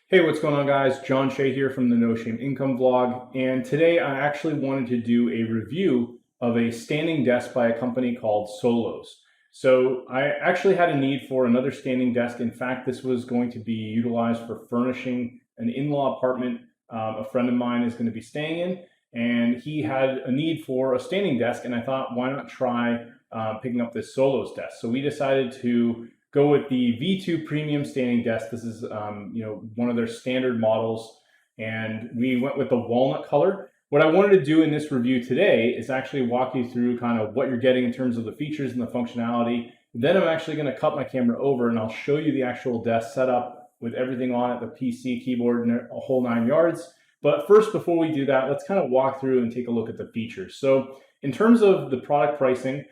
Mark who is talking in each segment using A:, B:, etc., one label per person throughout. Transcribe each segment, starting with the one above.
A: Hey, what's going on, guys? John Shea here from the No Shame Income Vlog, and today I actually wanted to do a review of a standing desk by a company called Solos. So I actually had a need for another standing desk. In fact, this was going to be utilized for furnishing an in-law apartment a friend of mine is going to be staying in, and he had a need for a standing desk, and I thought, why not try picking up this Solos desk? So we decided to go with the V2 Premium Standing Desk. This is one of their standard models, and we went with the walnut color. What I wanted to do in this review today is actually walk you through kind of what you're getting in terms of the features and the functionality. Then I'm actually going to cut my camera over and I'll show you the actual desk setup with everything on it, the PC, keyboard, and a whole 9 yards. But first, before we do that, let's kind of walk through and take a look at the features. So in terms of the product pricing,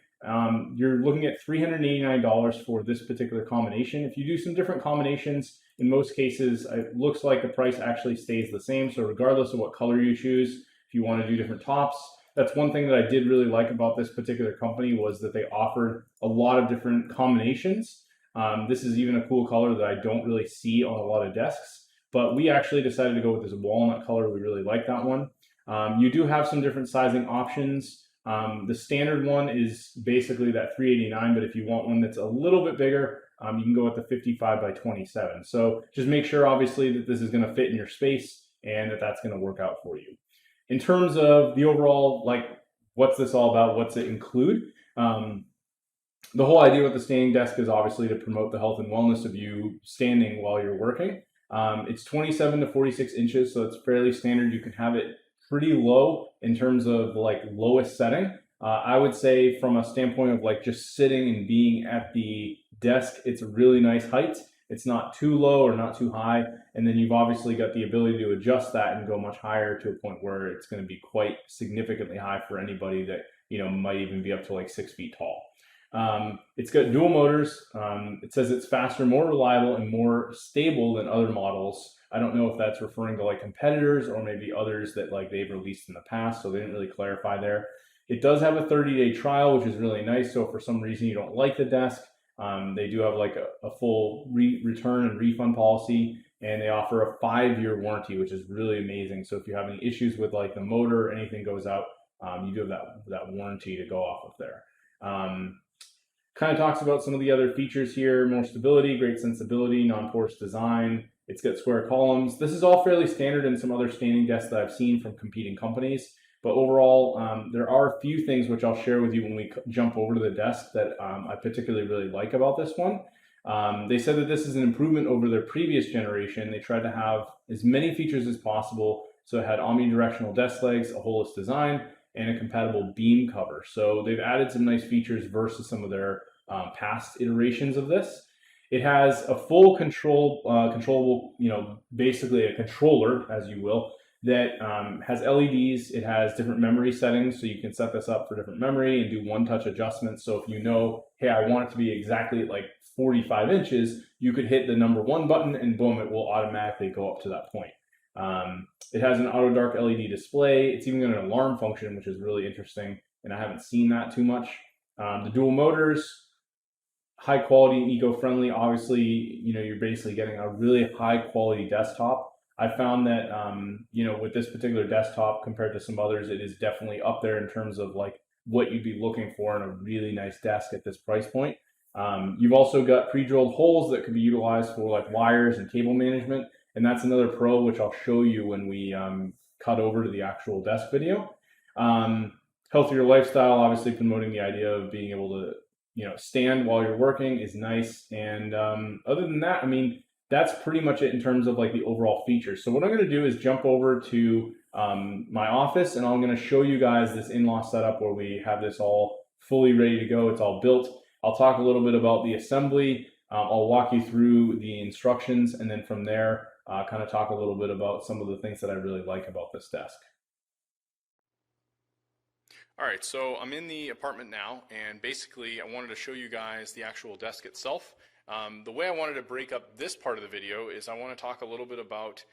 A: you're looking at $389 for this particular combination. If you do some different combinations, in most cases, it looks like the price actually stays the same. So regardless of what color you choose, if you want to do different tops, that's one thing that I did really like about this particular company was that they offered a lot of different combinations. This is even a cool color that I don't really see on a lot of desks, but we actually decided to go with this walnut color. We really like that one. You do have some different sizing options. The standard one is basically that 389, but if you want one that's a little bit bigger, you can go with the 55 by 27. So just make sure, obviously, that this is going to fit in your space and that that's going to work out for you. In terms of the overall, like, what's this all about? What's it include? The whole idea with the standing desk is obviously to promote the health and wellness of you standing while you're working. It's 27 to 46 inches, so it's fairly standard. You can have it pretty low in terms of like lowest setting. I would say from a standpoint of like just sitting and being at the desk, it's a really nice height. It's not too low or not too high. And then you've obviously got the ability to adjust that and go much higher to a point where it's going to be quite significantly high for anybody that, might even be up to like 6 feet tall. It's got dual motors. It says it's faster, more reliable, and more stable than other models. I don't know if that's referring to like competitors or maybe others that like they've released in the past, so they didn't really clarify there. It does have a 30-day trial, which is really nice. So if for some reason you don't like the desk, they do have like a full return and refund policy, and they offer a 5-year warranty, which is really amazing. So if you have any issues with like the motor or anything goes out, you do have that warranty to go off of there. Kind of talks about some of the other features here: more stability, great sensibility, non-porous design. It's got square columns. This is all fairly standard in some other standing desks that I've seen from competing companies. But overall, there are a few things which I'll share with you when we jump over to the desk that I particularly really like about this one. They said that this is an improvement over their previous generation. They tried to have as many features as possible. So it had omnidirectional desk legs, a holeless design, and a compatible beam cover. So they've added some nice features versus some of their past iterations of this. It has a full controllable, basically a controller, as you will, that has LEDs. It has different memory settings, so you can set this up for different memory and do one-touch adjustments. So if you know, hey, I want it to be exactly like 45 inches, you could hit the number 1 button and boom, it will automatically go up to that point. It has an auto dark LED display. It's even got an alarm function, which is really interesting, and I haven't seen that too much. The dual motors, high quality and eco-friendly. Obviously, you're basically getting a really high quality desktop. I found that, with this particular desktop compared to some others, it is definitely up there in terms of like what you'd be looking for in a really nice desk at this price point. You've also got pre-drilled holes that could be utilized for like wires and cable management. And that's another pro, which I'll show you when we cut over to the actual desk video. Healthier lifestyle, obviously promoting the idea of being able to, stand while you're working is nice. And other than that, I mean, that's pretty much it in terms of like the overall features. So what I'm going to do is jump over to my office, and I'm going to show you guys this in-law setup where we have this all fully ready to go. It's all built. I'll talk a little bit about the assembly. I'll walk you through the instructions, and then from there, kind of talk a little bit about some of the things that I really like about this desk.
B: All right, so I'm in the apartment now, and basically I wanted to show you guys the actual desk itself. The way I wanted to break up this part of the video is I want to talk a little bit about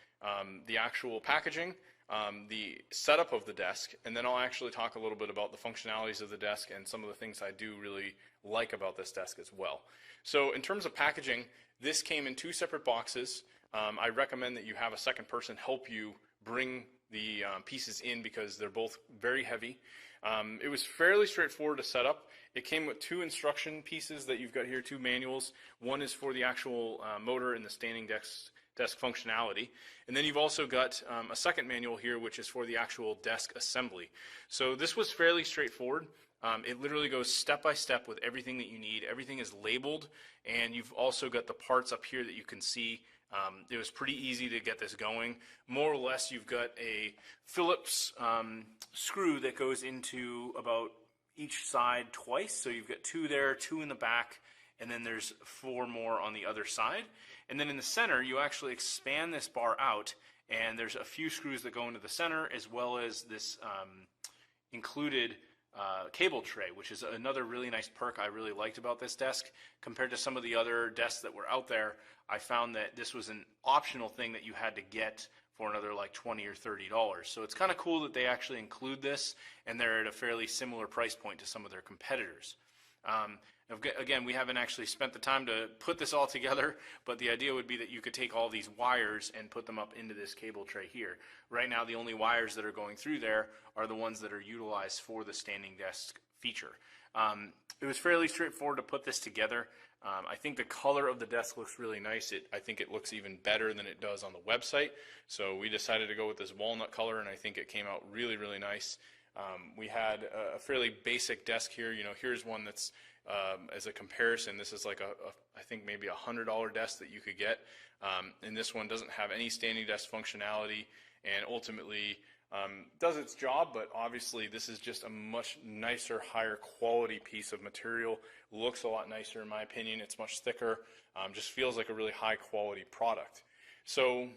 B: the actual packaging, the setup of the desk, and then I'll actually talk a little bit about the functionalities of the desk and some of the things I do really like about this desk as well. So in terms of packaging, this came in 2 separate boxes. I recommend that you have a second person help you bring the pieces in because they're both very heavy. It was fairly straightforward to set up. It came with two instruction pieces that you've got here, two manuals. One is for the actual motor and the standing desk functionality. And then you've also got a second manual here, which is for the actual desk assembly. So this was fairly straightforward. It literally goes step by step with everything that you need. Everything is labeled, and you've also got the parts up here that you can see. It was pretty easy to get this going. More or less, you've got a Phillips screw that goes into about each side twice. So you've got two there, two in the back, and then there's four more on the other side. And then in the center, you actually expand this bar out, and there's a few screws that go into the center, as well as this included cable tray, which is another really nice perk I really liked about this desk. Compared to some of the other desks that were out there, I found that this was an optional thing that you had to get for another like $20 or $30. So it's kind of cool that they actually include this, and they're at a fairly similar price point to some of their competitors. Again, we haven't actually spent the time to put this all together, but the idea would be that you could take all these wires and put them up into this cable tray here. Right now, the only wires that are going through there are the ones that are utilized for the standing desk feature. It was fairly straightforward to put this together. I think the color of the desk looks really nice. I think it looks even better than it does on the website. So we decided to go with this walnut color, and I think it came out really, really nice. We had a fairly basic desk here. You know, here's one that's as a comparison, this is like I think maybe $100 desk that you could get, and this one doesn't have any standing desk functionality, and ultimately does its job, but obviously this is just a much nicer, higher quality piece of material. Looks a lot nicer in my opinion. It's much thicker, just feels like a really high quality product. So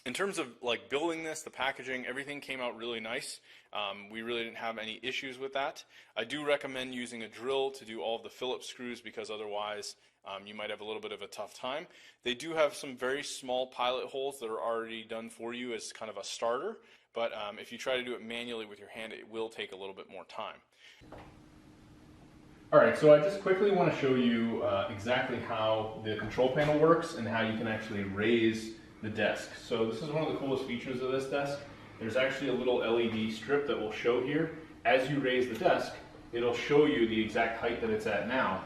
B: in terms of like building this, the packaging, everything came out really nice. We really didn't have any issues with that. I do recommend using a drill to do all of the Phillips screws because otherwise you might have a little bit of a tough time. They do have some very small pilot holes that are already done for you as kind of a starter, but if you try to do it manually with your hand, it will take a little bit more time.
A: All right, so I just quickly want to show you exactly how the control panel works and how you can actually raise the desk. So this is one of the coolest features of this desk. There's actually a little LED strip that will show here. As you raise the desk, it'll show you the exact height that it's at now.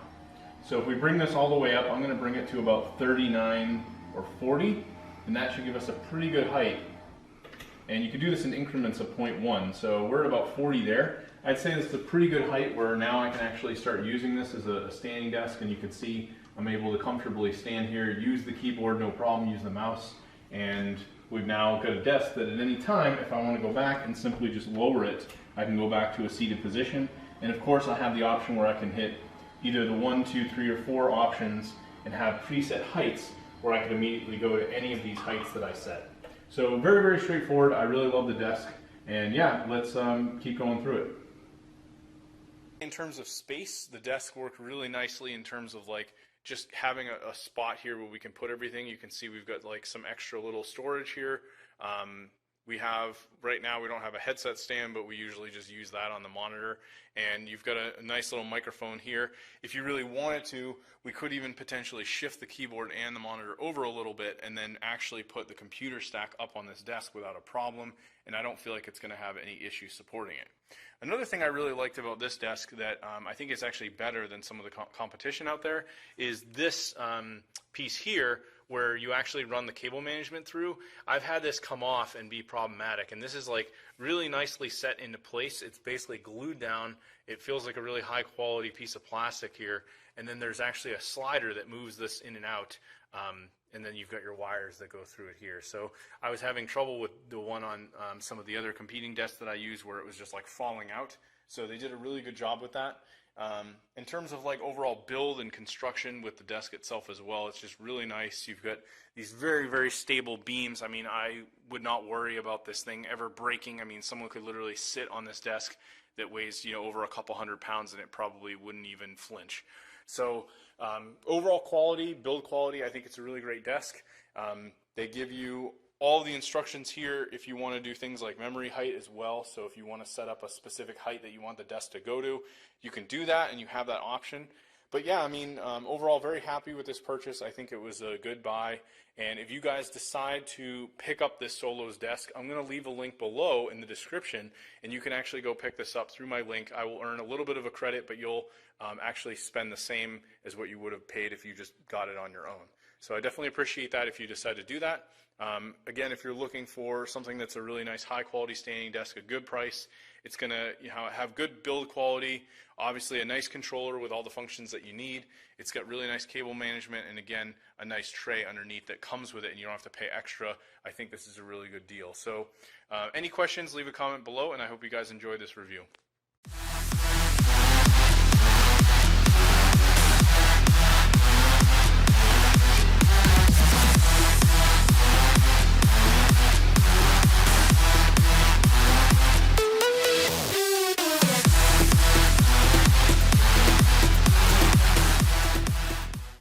A: So if we bring this all the way up, I'm going to bring it to about 39 or 40, and that should give us a pretty good height. And you can do this in increments of 0.1, so we're at about 40 there. I'd say this is a pretty good height where now I can actually start using this as a standing desk, and you can see I'm able to comfortably stand here, use the keyboard, no problem, use the mouse, and we've now got a desk that at any time, if I want to go back and simply just lower it, I can go back to a seated position. And of course I have the option where I can hit either the 1, 2, 3, or 4 options and have preset heights where I can immediately go to any of these heights that I set. So very, very straightforward. I really love the desk, and yeah, let's keep going through it.
B: In terms of space, the desk worked really nicely in terms of like just having a spot here where we can put everything. You can see we've got like some extra little storage here. We have, right now we don't have a headset stand, but we usually just use that on the monitor. And you've got a nice little microphone here. If you really wanted to, we could even potentially shift the keyboard and the monitor over a little bit and then actually put the computer stack up on this desk without a problem. And I don't feel like it's going to have any issue supporting it. Another thing I really liked about this desk that I think is actually better than some of the competition out there is this piece here where you actually run the cable management through. I've had this come off and be problematic, and this is like really nicely set into place. It's basically glued down. It feels like a really high quality piece of plastic here, and then there's actually a slider that moves this in and out, and then you've got your wires that go through it here. So I was having trouble with the one on some of the other competing desks that I use where it was just like falling out. So they did a really good job with that. In terms of like overall build and construction with the desk itself as well, it's just really nice. You've got these very, very stable beams. I mean, I would not worry about this thing ever breaking. I mean, someone could literally sit on this desk that weighs, you know, over a couple 100 pounds and it probably wouldn't even flinch. So overall quality, build quality, I think it's a really great desk. They give you all the instructions here if you want to do things like memory height as well. So if you want to set up a specific height that you want the desk to go to, you can do that and you have that option. But yeah, I mean, overall, very happy with this purchase. I think it was a good buy. And if you guys decide to pick up this Solos desk, I'm going to leave a link below in the description, and you can actually go pick this up through my link. I will earn a little bit of a credit, but you'll actually spend the same as what you would have paid if you just got it on your own. So I definitely appreciate that if you decide to do that. Again, if you're looking for something that's a really nice high quality standing desk, a good price, it's going to have good build quality, obviously a nice controller with all the functions that you need. It's got really nice cable management, and again, a nice tray underneath that comes with it, and you don't have to pay extra. I think this is a really good deal. So any questions, leave a comment below, and I hope you guys enjoy this review.